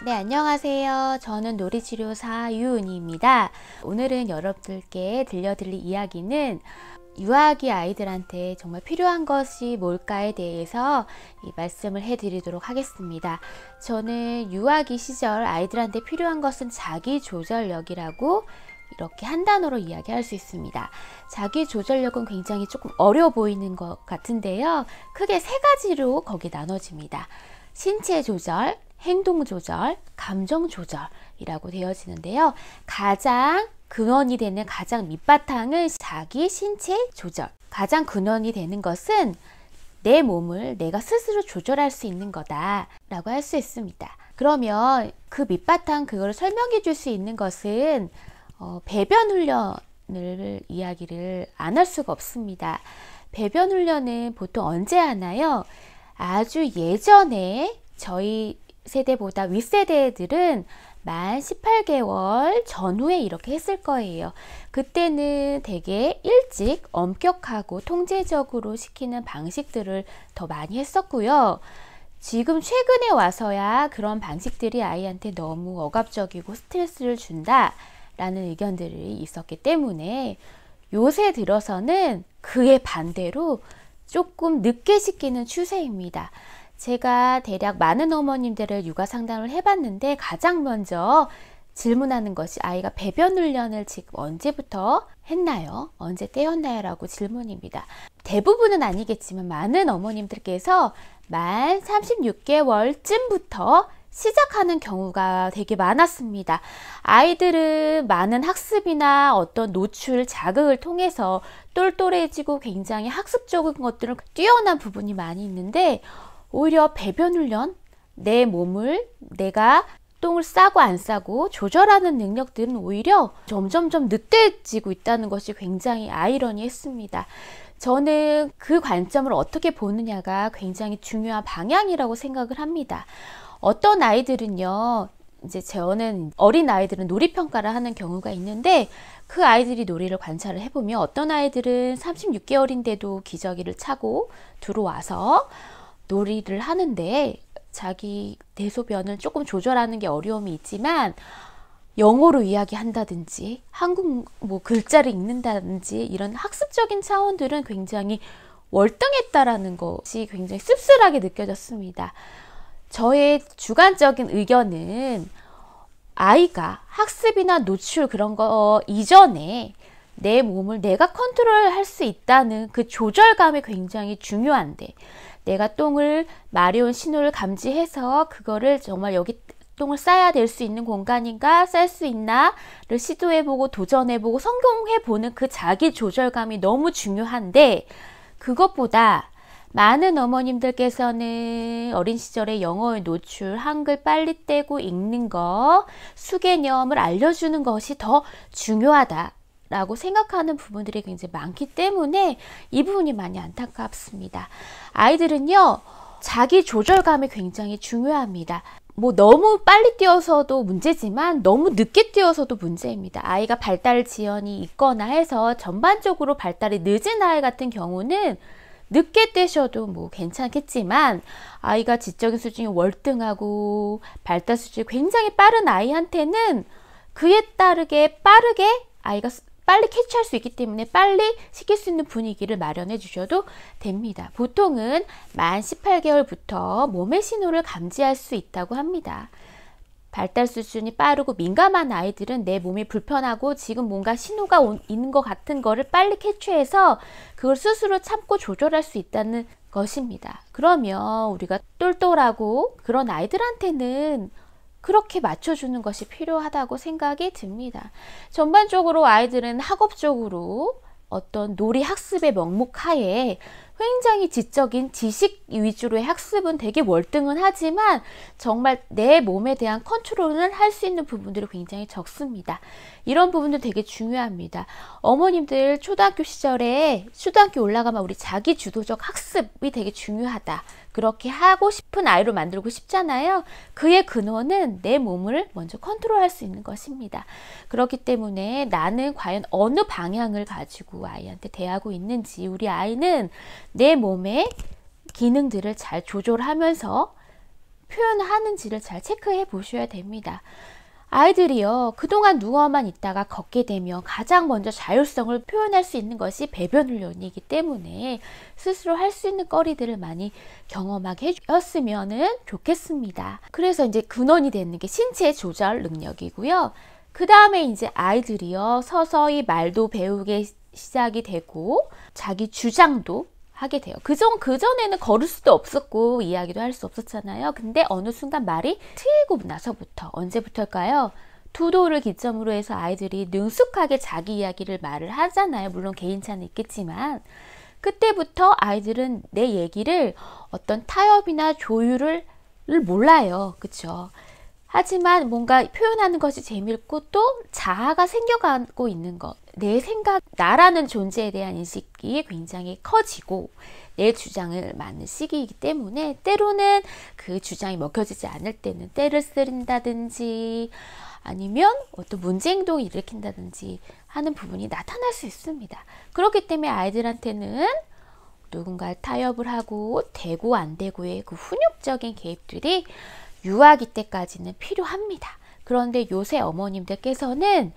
네, 안녕하세요. 저는 놀이치료사 유은희입니다. 오늘은 여러분들께 들려드릴 이야기는 유아기 아이들한테 정말 필요한 것이 뭘까에 대해서 말씀을 해드리도록 하겠습니다. 저는 유아기 시절 아이들한테 필요한 것은 자기조절력이라고 이렇게 한 단어로 이야기할 수 있습니다. 자기조절력은 굉장히 조금 어려워 보이는 것 같은데요. 크게 세 가지로 거기 나눠집니다. 신체 조절, 행동 조절, 감정 조절이라고 되어지는데요. 가장 근원이 되는 가장 밑바탕은 자기 신체 조절. 가장 근원이 되는 것은 내 몸을 내가 스스로 조절할 수 있는 거다라고 할 수 있습니다. 그러면 그 밑바탕 그거를 설명해 줄 수 있는 것은 배변 훈련을 이야기를 안 할 수가 없습니다. 배변 훈련은 보통 언제 하나요? 아주 예전에 저희 세대보다 윗세대들은 만 18개월 전후에 이렇게 했을 거예요. 그때는 되게 일찍 엄격하고 통제적으로 시키는 방식들을 더 많이 했었고요. 지금 최근에 와서야 그런 방식들이 아이한테 너무 억압적이고 스트레스를 준다라는 의견들이 있었기 때문에 요새 들어서는 그에 반대로 조금 늦게 시키는 추세입니다. 제가 대략 많은 어머님들을 육아 상담을 해봤는데 가장 먼저 질문하는 것이 아이가 배변 훈련을 지금 언제부터 했나요? 언제 떼었나요? 라고 질문입니다. 대부분은 아니겠지만 많은 어머님들께서 만 36개월쯤부터 시작하는 경우가 되게 많았습니다. 아이들은 많은 학습이나 어떤 노출, 자극을 통해서 똘똘해지고 굉장히 학습적인 것들을 뛰어난 부분이 많이 있는데 오히려 배변 훈련, 내 몸을 내가 똥을 싸고 안 싸고 조절하는 능력들은 오히려 점점점 늦대지고 있다는 것이 굉장히 아이러니했습니다. 저는 그 관점을 어떻게 보느냐가 굉장히 중요한 방향이라고 생각을 합니다. 어떤 아이들은요, 이제 저는 어린 아이들은 놀이평가를 하는 경우가 있는데 그 아이들이 놀이를 관찰을 해보면 어떤 아이들은 36개월인데도 기저귀를 차고 들어와서 놀이를 하는데 자기 대소변을 조금 조절하는 게 어려움이 있지만 영어로 이야기한다든지 한국 글자를 읽는다든지 이런 학습적인 차원들은 굉장히 월등했다라는 것이 굉장히 씁쓸하게 느껴졌습니다. 저의 주관적인 의견은 아이가 학습이나 노출 그런 거 이전에 내 몸을 내가 컨트롤할 수 있다는 그 조절감이 굉장히 중요한데 내가 똥을 마려운 신호를 감지해서 그거를 정말 여기 똥을 싸야 될 수 있는 공간인가 쌀 수 있나를 시도해보고 도전해보고 성공해보는 그 자기 조절감이 너무 중요한데 그것보다 많은 어머님들께서는 어린 시절에 영어의 노출, 한글 빨리 떼고 읽는 거, 수개념을 알려주는 것이 더 중요하다 라고 생각하는 부분들이 굉장히 많기 때문에 이 부분이 많이 안타깝습니다. 아이들은요, 자기 조절감이 굉장히 중요합니다. 너무 빨리 뛰어서도 문제지만 너무 늦게 뛰어서도 문제입니다. 아이가 발달 지연이 있거나 해서 전반적으로 발달이 늦은 아이 같은 경우는 늦게 떼셔도 괜찮겠지만 아이가 지적인 수준이 월등하고 발달 수준이 굉장히 빠른 아이한테는 그에 따르게 빠르게 아이가 빨리 캐치할 수 있기 때문에 빨리 시킬 수 있는 분위기를 마련해 주셔도 됩니다. 보통은 만 18개월부터 몸의 신호를 감지할 수 있다고 합니다. 발달 수준이 빠르고 민감한 아이들은 내 몸이 불편하고 지금 뭔가 신호가 있는 것 같은 거를 빨리 캐치해서 그걸 스스로 참고 조절할 수 있다는 것입니다. 그러면 우리가 똘똘하고 그런 아이들한테는 그렇게 맞춰주는 것이 필요하다고 생각이 듭니다. 전반적으로 아이들은 학업적으로 어떤 놀이 학습의 명목하에 굉장히 지적인 지식 위주로의 학습은 되게 월등은 하지만 정말 내 몸에 대한 컨트롤을 할 수 있는 부분들이 굉장히 적습니다. 이런 부분도 되게 중요합니다. 어머님들 초등학교 시절에 초등학교 올라가면 우리 자기 주도적 학습이 되게 중요하다. 그렇게 하고 싶은 아이로 만들고 싶잖아요. 그의 근원은 내 몸을 먼저 컨트롤할 수 있는 것입니다. 그렇기 때문에 나는 과연 어느 방향을 가지고 아이한테 대하고 있는지 우리 아이는 내 몸의 기능들을 잘 조절하면서 표현하는지를 잘 체크해 보셔야 됩니다. 아이들이요, 그동안 누워만 있다가 걷게 되면 가장 먼저 자율성을 표현할 수 있는 것이 배변 훈련이기 때문에 스스로 할 수 있는 거리들을 많이 경험하게 해주셨으면 좋겠습니다. 그래서 이제 근원이 되는 게 신체 조절 능력이고요. 그 다음에 이제 아이들이요, 서서히 말도 배우게 시작이 되고 자기 주장도 하게 돼요. 그전에는 걸을 수도 없었고 이야기도 할 수 없었잖아요. 근데 어느 순간 말이 트이고 나서부터, 언제부터일까요? 두도를 기점으로 해서 아이들이 능숙하게 자기 이야기를 말을 하잖아요. 물론 개인차는 있겠지만 그때부터 아이들은 내 얘기를 어떤 타협이나 조율을 몰라요. 그쵸? 하지만 뭔가 표현하는 것이 재밌고 또 자아가 생겨가고 있는 것, 내 생각, 나라는 존재에 대한 인식이 굉장히 커지고 내 주장을 맞는 시기이기 때문에 때로는 그 주장이 먹혀지지 않을 때는 떼를 쓰린다든지 아니면 어떤 문제 행동을 일으킨다든지 하는 부분이 나타날 수 있습니다. 그렇기 때문에 아이들한테는 누군가를 타협을 하고 되고 안 되고의 그 훈육적인 개입들이 유아기 때까지는 필요합니다. 그런데 요새 어머님들께서는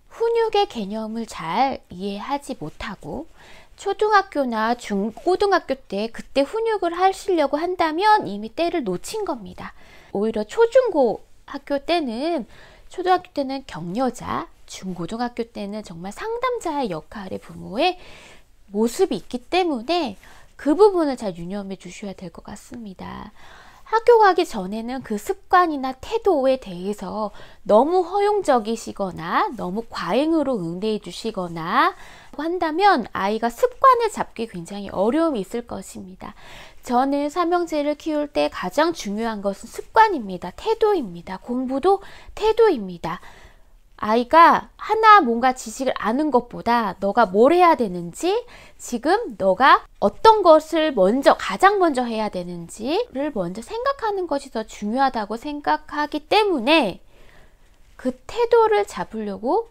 훈육의 개념을 잘 이해하지 못하고 초등학교나 중고등학교 때 그때 훈육을 하시려고 한다면 이미 때를 놓친 겁니다. 오히려 초중고 학교 때는, 초등학교 때는 격려자, 중고등학교 때는 정말 상담자의 역할의 부모의 모습이 있기 때문에 그 부분을 잘 유념해 주셔야 될 것 같습니다. 학교 가기 전에는 그 습관이나 태도에 대해서 너무 허용적이시거나 너무 과잉으로 응대해 주시거나 한다면 아이가 습관을 잡기 굉장히 어려움이 있을 것입니다. 저는 삼형제를 키울 때 가장 중요한 것은 습관입니다. 태도입니다. 공부도 태도입니다. 아이가 하나 뭔가 지식을 아는 것보다 너가 뭘 해야 되는지, 지금 너가 어떤 것을 가장 먼저 해야 되는지를 먼저 생각하는 것이 더 중요하다고 생각하기 때문에 그 태도를 잡으려고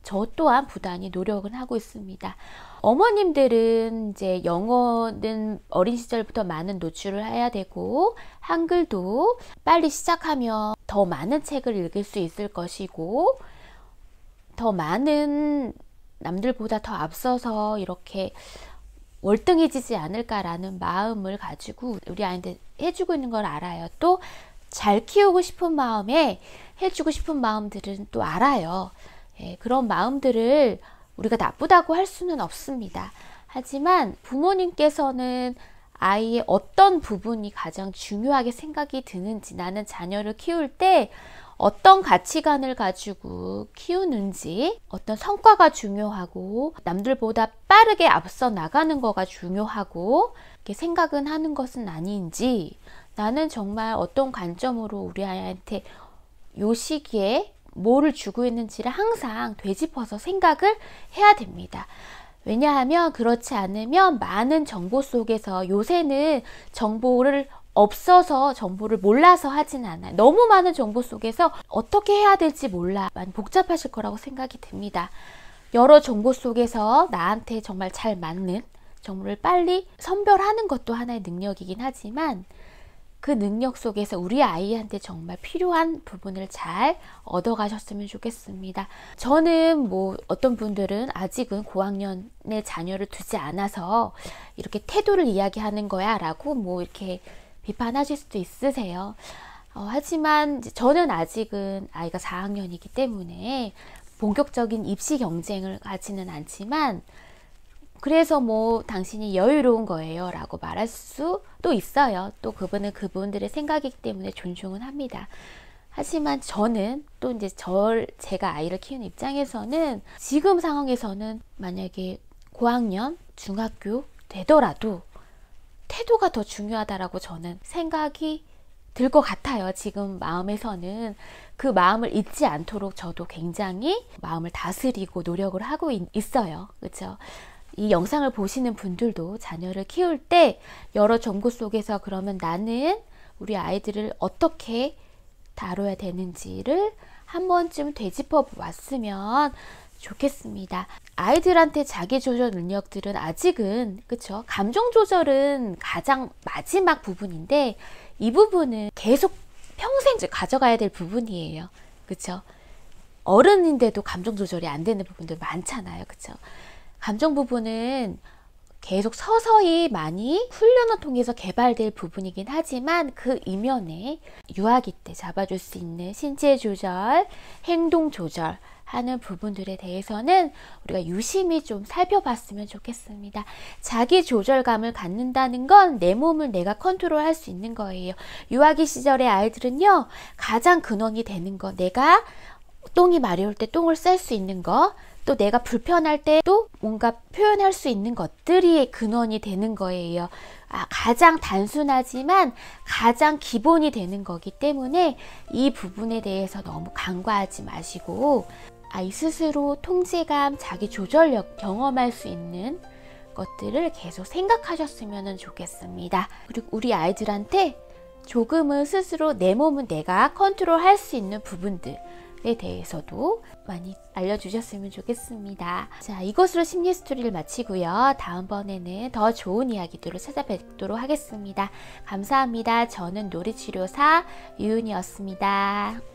저 또한 부단히 노력은 하고 있습니다. 어머님들은 이제 영어는 어린 시절부터 많은 노출을 해야 되고 한글도 빨리 시작하면 더 많은 책을 읽을 수 있을 것이고 더 많은, 남들보다 더 앞서서 이렇게 월등해지지 않을까라는 마음을 가지고 우리 아이한테 해주고 있는 걸 알아요. 또 잘 키우고 싶은 마음에 해주고 싶은 마음들은 또 알아요. 예, 그런 마음들을 우리가 나쁘다고 할 수는 없습니다. 하지만 부모님께서는 아이의 어떤 부분이 가장 중요하게 생각이 드는지, 나는 자녀를 키울 때 어떤 가치관을 가지고 키우는지, 어떤 성과가 중요하고 남들보다 빠르게 앞서 나가는 거가 중요하고 이렇게 생각은 하는 것은 아닌지, 나는 정말 어떤 관점으로 우리 아이한테 요 시기에 뭐를 주고 있는지를 항상 되짚어서 생각을 해야 됩니다. 왜냐하면 그렇지 않으면 많은 정보 속에서, 요새는 정보를 없어서 정보를 몰라서 하진 않아요. 너무 많은 정보 속에서 어떻게 해야 될지 몰라 많이 복잡하실 거라고 생각이 듭니다. 여러 정보 속에서 나한테 정말 잘 맞는 정보를 빨리 선별하는 것도 하나의 능력이긴 하지만 그 능력 속에서 우리 아이한테 정말 필요한 부분을 잘 얻어가셨으면 좋겠습니다. 저는 뭐 어떤 분들은 아직은 고학년의 자녀를 두지 않아서 이렇게 태도를 이야기하는 거야 라고 뭐 이렇게 비판하실 수도 있으세요. 하지만 저는 아직은 아이가 4학년이기 때문에 본격적인 입시 경쟁을 하지는 않지만, 그래서 뭐 당신이 여유로운 거예요 라고 말할 수도 있어요. 또 그분은 그분들의 생각이기 때문에 존중은 합니다. 하지만 저는 또 이제 제가 아이를 키우는 입장에서는 지금 상황에서는 만약에 고학년, 중학교 되더라도 태도가 더 중요하다라고 저는 생각이 들 것 같아요. 지금 마음에서는 그 마음을 잊지 않도록 저도 굉장히 마음을 다스리고 노력을 하고 있어요. 그렇죠? 이 영상을 보시는 분들도 자녀를 키울 때 여러 정보 속에서 그러면 나는 우리 아이들을 어떻게 다뤄야 되는지를 한 번쯤 되짚어 왔으면 좋겠습니다. 아이들한테 자기조절 능력들은 아직은, 그쵸? 감정 조절은 가장 마지막 부분인데 이 부분은 계속 평생 가져가야 될 부분이에요. 그쵸? 어른인데도 감정 조절이 안 되는 부분들 많잖아요. 그쵸? 감정 부분은 계속 서서히 많이 훈련을 통해서 개발될 부분이긴 하지만 그 이면에 유아기 때 잡아줄 수 있는 신체 조절, 행동 조절 하는 부분들에 대해서는 우리가 유심히 좀 살펴봤으면 좋겠습니다. 자기 조절감을 갖는다는 건 내 몸을 내가 컨트롤할 수 있는 거예요. 유아기 시절의 아이들은요, 가장 근원이 되는 거, 내가 똥이 마려울 때 똥을 쌀 수 있는 거, 또 내가 불편할 때 또 뭔가 표현할 수 있는 것들이 근원이 되는 거예요. 가장 단순하지만 가장 기본이 되는 거기 때문에 이 부분에 대해서 너무 간과하지 마시고 아이 스스로 통제감, 자기 조절력 경험할 수 있는 것들을 계속 생각하셨으면 좋겠습니다. 그리고 우리 아이들한테 조금은 스스로 내 몸은 내가 컨트롤할 수 있는 부분들에 대해서도 많이 알려주셨으면 좋겠습니다. 자, 이것으로 심리 스토리를 마치고요. 다음번에는 더 좋은 이야기들로 찾아뵙도록 하겠습니다. 감사합니다. 저는 놀이치료사 유은이었습니다.